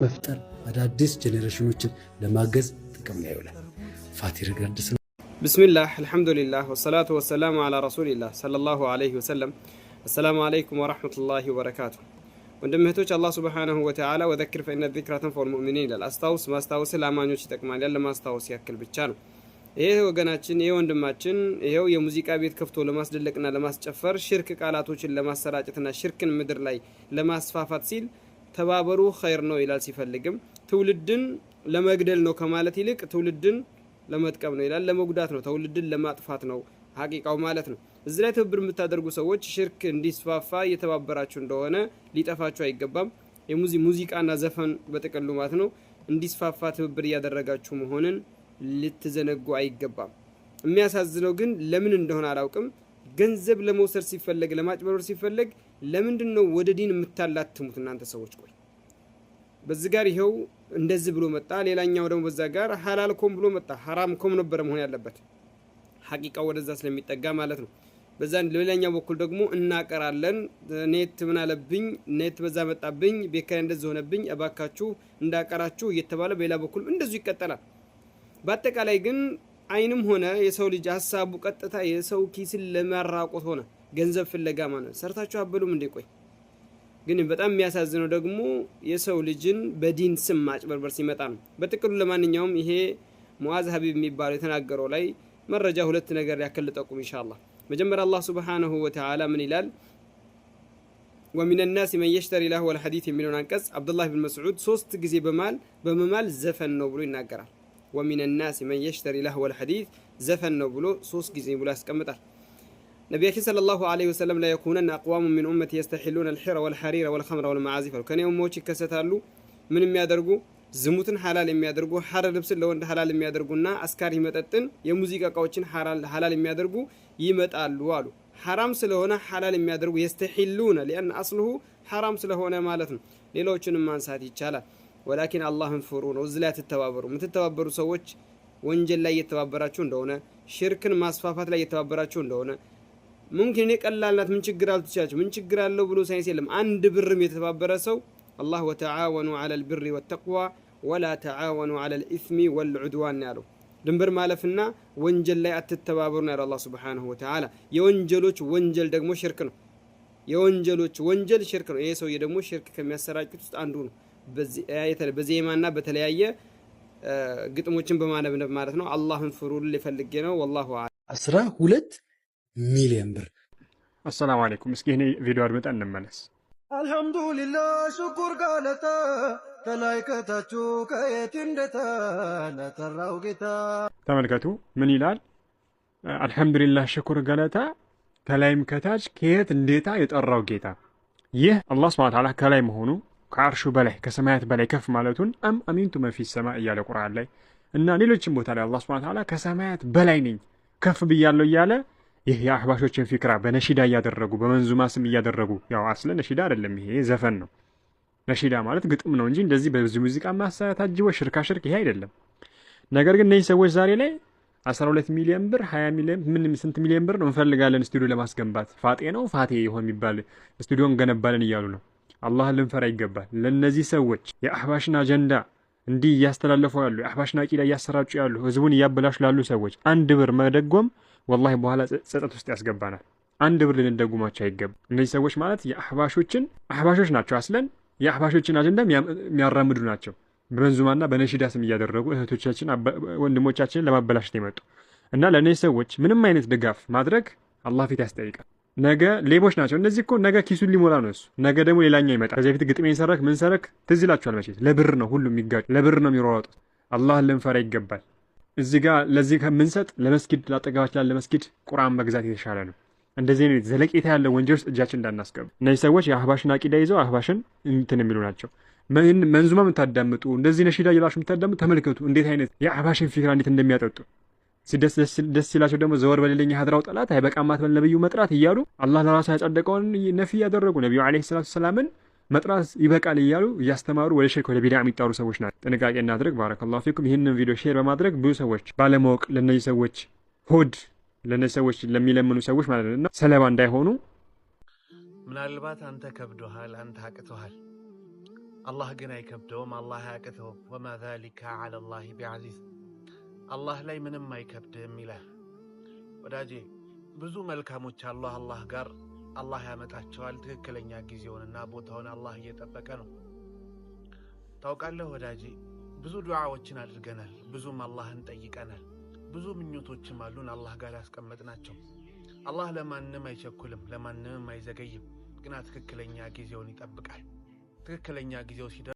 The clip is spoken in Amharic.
መፍጠር አዳዲስ ጄኔሬሽኖችን ለማገዝ ጥቅም ላይ ይውላል። ፋቲ ረጋድስ ነው። ቢስሚላህ አልሐምዱሊላህ ወሰላቱ ወሰላሙ አላ ረሱሊላህ ሰለላሁ ዐለይሂ ወሰለም። አሰላሙ አለይኩም ወራህመቱላሂ ወበረካቱ። ወንድም እህቶች አላህ ሱብሓነሁ ወተዓላ ወዘክር ፈኢነ ዚክራ ተንፈዑል ሙእሚኒን ይላል። አስታውስ ማስታወስ ለአማኞች ይጠቅማል ያለ ማስታወስ ያክል ብቻ ነው። ይሄ ወገናችን ይሄ ወንድማችን ይሄው የሙዚቃ ቤት ከፍቶ ለማስደለቅና ለማስጨፈር ሽርክ ቃላቶችን ለማሰራጨትና ሽርክን ምድር ላይ ለማስፋፋት ሲል ተባበሩ ኸይር ነው ይላል። ሲፈልግም ትውልድን ለመግደል ነው ከማለት ይልቅ ትውልድን ለመጥቀም ነው ይላል። ለመጉዳት ነው፣ ትውልድን ለማጥፋት ነው ሐቂቃው ማለት ነው። እዚህ ላይ ትብብር የምታደርጉ ሰዎች ሽርክ እንዲስፋፋ እየተባበራችሁ እንደሆነ ሊጠፋችሁ አይገባም። ሙዚቃና ዘፈን በጥቅሉ ማለት ነው እንዲስፋፋ ትብብር እያደረጋችሁ መሆንን ልትዘነጉ አይገባም። የሚያሳዝነው ግን ለምን እንደሆነ አላውቅም፣ ገንዘብ ለመውሰድ ሲፈለግ ለማጭበርበር ሲፈለግ ለምንድን ነው ወደ ዲን የምታላትሙት እናንተ ሰዎች? ቆይ በዚህ ጋር ይሄው እንደዚህ ብሎ መጣ፣ ሌላኛው ደግሞ በዛ ጋር ሐላል ኮም ብሎ መጣ። ሐራም ኮም ነበር መሆን ያለበት ሐቂቃው ወደዛ ስለሚጠጋ ማለት ነው። በዛ ሌላኛው በኩል ደግሞ እናቀራለን፣ ኔት ምን አለብኝ፣ ኔት በዛ መጣብኝ፣ ቤካይ እንደዚህ ሆነብኝ፣ እባካችሁ እንዳቀራችሁ እየተባለ በሌላ በኩል እንደዚሁ ይቀጥላል። በአጠቃላይ ግን አይንም ሆነ የሰው ልጅ ሀሳቡ ቀጥታ የሰው ኪስን ለማራቆት ሆነ ገንዘብ ፍለጋ ማለት ሰርታችሁ አበሉም እንዴ? ቆይ ግን በጣም የሚያሳዝነው ደግሞ የሰው ልጅን በዲን ስም ማጭበርበር ሲመጣ ነው። በጥቅሉ ለማንኛውም ይሄ ሙአዝ ሀቢብ የሚባለው የተናገረው ላይ መረጃ ሁለት ነገር ያክል ልጠቁም ኢንሻአላህ። መጀመሪያ አላህ ሱብሓነሁ ወተዓላ ምን ይላል? ወሚን الناس من يشتري له والحديث የሚለውን አንቀጽ አብዱላህ ኢብኑ መስዑድ 3 ጊዜ በመማል ዘፈን ነው ብሎ ይናገራል። ومن الناس من يشتري له والحديث زفن ነው ብሎ 3 ጊዜ ብሎ ያስቀምጣል። ነብያችን ሰለላሁ ዐለይሂ ወሰለም لا يكونن اقوام من امتي يستحلون الحر والحرير والخمر والمعازف ከኔ ኡሞች ይከሰታሉ ምን የሚያደርጉ ዝሙትን ሐላል የሚያደርጉ ሐራም ልብስን ለወንድ ሐላል የሚያደርጉና አስካሪ መጠጥን የሙዚቃ እቃዎችን ሐላል የሚያደርጉ ይመጣሉ አሉ። ሐራም ስለሆነ ሐላል የሚያደርጉ يستحلون لان اصله ሐራም ስለሆነ ማለት ነው። ሌሎችንም ማንሳት ይቻላል። ወላኪን አላህን ፍሩ ነው። እዚህ ላይ ተተባበሩ። የምትተባበሩ ሰዎች ወንጀል ላይ እየተባበራችሁ እንደሆነ ሽርክን ማስፋፋት ላይ እየተባበራችሁ እንደሆነ ሙምኪን የቀላልናት ምን ችግር አልተቻችሁ ምን ችግር አለው ብሎ ሳይንስ የለም። አንድ ብርም የተባበረ ሰው አላህ ወተዓወኑ ዐለል ቢሪ ወተቅዋ ወላ ተዓወኑ ዐለል ኢስሚ ወልዑድዋን ያለው ድንበር ማለፍና ወንጀል ላይ አትተባበሩ ነው ያለው አላህ ሱብሓነሁ ወተዓላ። የወንጀሎች ወንጀል ደግሞ ሽርክ ነው። የወንጀሎች ወንጀል ሽርክ ነው። ይሄ ሰውዬ ደግሞ ሽርክ ከሚያሰራጩት ውስጥ አንዱ ነው። በዜማና በተለያየ ግጥሞችን በማነብነብ ማለት ነው። አላህን ፍሩል ሊፈልግ ነው። ወላሁ አ 12 ሚሊዮን ብር። አሰላሙ አለይኩም። እስኪ ይሄን ቪዲዮ አድምጠን እንመለስ። አልሐምዱሊላህ ሽኩር ጋለታ ከላይ ከታች ከየት እንደታ ለተራው ጌታ። ተመልከቱ ምን ይላል? አልሐምዱሊላህ ሽኩር ጋለታ ከላይም ከታች ከየት እንደታ የጠራው ጌታ። ይህ አላህ ሱብሓነሁ ወተዓላ ከላይ መሆኑ ከአርሹ በላይ ከሰማያት በላይ ከፍ ማለቱን አሚንቱ መን ፊ ሰማ እያለ ቁርአን ላይ እና ሌሎችም ቦታ ላይ አላህ ሱብሓነሁ ወተዓላ ከሰማያት በላይ ነኝ ከፍ ብያለሁ እያለ ይህ የአህባሾችን ፊክራ በነሺዳ እያደረጉ በመንዙማ ስም እያደረጉ ያው አስለ ነሺዳ አይደለም፣ ይሄ ዘፈን ነው። ነሺዳ ማለት ግጥም ነው እንጂ እንደዚህ በዚህ ሙዚቃ ማሳያ ታጅቦ ሽርካ ሽርክ ይሄ አይደለም። ነገር ግን እነዚህ ሰዎች ዛሬ ላይ 12 ሚሊዮን ብር 20 ሚሊዮን ምን ስንት ሚሊዮን ብር ነው እንፈልጋለን ስቱዲዮ ለማስገንባት ፋጤ ነው ፋቴ ይሆን የሚባል ስቱዲዮን ገነባለን እያሉ ነው። አላህን ልንፈራ ይገባል። ለነዚህ ሰዎች የአህባሽን አጀንዳ እንዲህ እያስተላለፉ ያሉ የአህባሽን አቂዳ እያሰራጩ ያሉ ህዝቡን እያበላሹ ላሉ ሰዎች አንድ ብር መደጎም ወላሂ በኋላ ጸጸት ውስጥ ያስገባናል። አንድ ብር ልንደጉማቸው አይገባም። እነዚህ ሰዎች ማለት አህባሾች ናቸው። አስለን የአህባሾችን አጀንዳ የሚያራምዱ ናቸው። በመንዙማና በነሺዳ ስም እያደረጉ እህቶቻችን ወንድሞቻችንን ለማበላሸት የመጡ እና ለእነዚህ ሰዎች ምንም አይነት ድጋፍ ማድረግ አላህ ፊት ያስጠይቃል። ነገ ሌቦች ናቸው እነዚህ እኮ ነገ ኪሱን ሊሞላ ነው እሱ። ነገ ደግሞ ሌላኛው ይመጣል። ከዚህ በፊት ግጥሜን ሰረክ ምን ሰረክ ትዝ ይላችኋል መቼስ። ለብር ነው ሁሉ የሚጋጭ፣ ለብር ነው የሚሯሯጡት። አላህን ልንፈራ ይገባል። እዚህ ጋር ለዚህ ከምንሰጥ ለመስጊድ ላጠገባችን ላለ መስጊድ ቁርአን መግዛት የተሻለ ነው። እንደዚህ አይነት ዘለቄታ ያለው ወንጀል ውስጥ እጃችን እንዳናስገባ። እነዚህ ሰዎች የአህባሽን አቂዳ ይዘው አህባሽን እንትን የሚሉ ናቸው። መንዙማ የምታዳምጡ እንደዚህ ነሺዳ እየላችሁ የምታዳምጡ ተመልከቱ እንዴት አይነት የአህባሽን ፊክራ እንዴት እንደሚያጠጡ። ደስ ሲላቸው ደግሞ ዘወር በሌለኝ ሀድራው ጠላት አይበቃም አትበል ነብዩ መጥራት እያሉ አላህ ለራሱ ያጸደቀውን ነፊ ያደረጉ ነብዩ አለይሂ ሰላቱ ሰላምን መጥራት ይበቃል እያሉ እያስተማሩ ወደ ሽርክ ወደ ቢድዓ የሚጣሩ ሰዎች ናቸው። ጥንቃቄ እናድርግ። ባረከላሁ ፊኩም። ይህንን ቪዲዮ ሼር በማድረግ ብዙ ሰዎች ባለማወቅ ለነዚህ ሰዎች ሆድ ለነዚህ ሰዎች ለሚለምኑ ሰዎች ማለት ነው ሰለባ እንዳይሆኑ። ምናልባት አንተ ከብዶሃል፣ አንተ አቅቶሃል። አላህ ግን አይከብደውም፣ አላህ አያቅተውም። ወማ ዛሊከ ዐለላሂ ቢዐዚዝ፣ አላህ ላይ ምንም አይከብድም ይላል። ወዳጄ ብዙ መልካሞች አላህ ጋር አላህ ያመጣቸዋል። ትክክለኛ ጊዜውንና ቦታውን አላህ እየጠበቀ ነው። ታውቃለህ ወዳጄ ብዙ ዱዓዎችን አድርገናል፣ ብዙም አላህን ጠይቀናል። ብዙ ምኞቶችም አሉን አላህ ጋር ያስቀመጥናቸው። አላህ ለማንም አይቸኩልም፣ ለማንም አይዘገይም። ግና ትክክለኛ ጊዜውን ይጠብቃል። ትክክለኛ ጊዜው ሲደርስ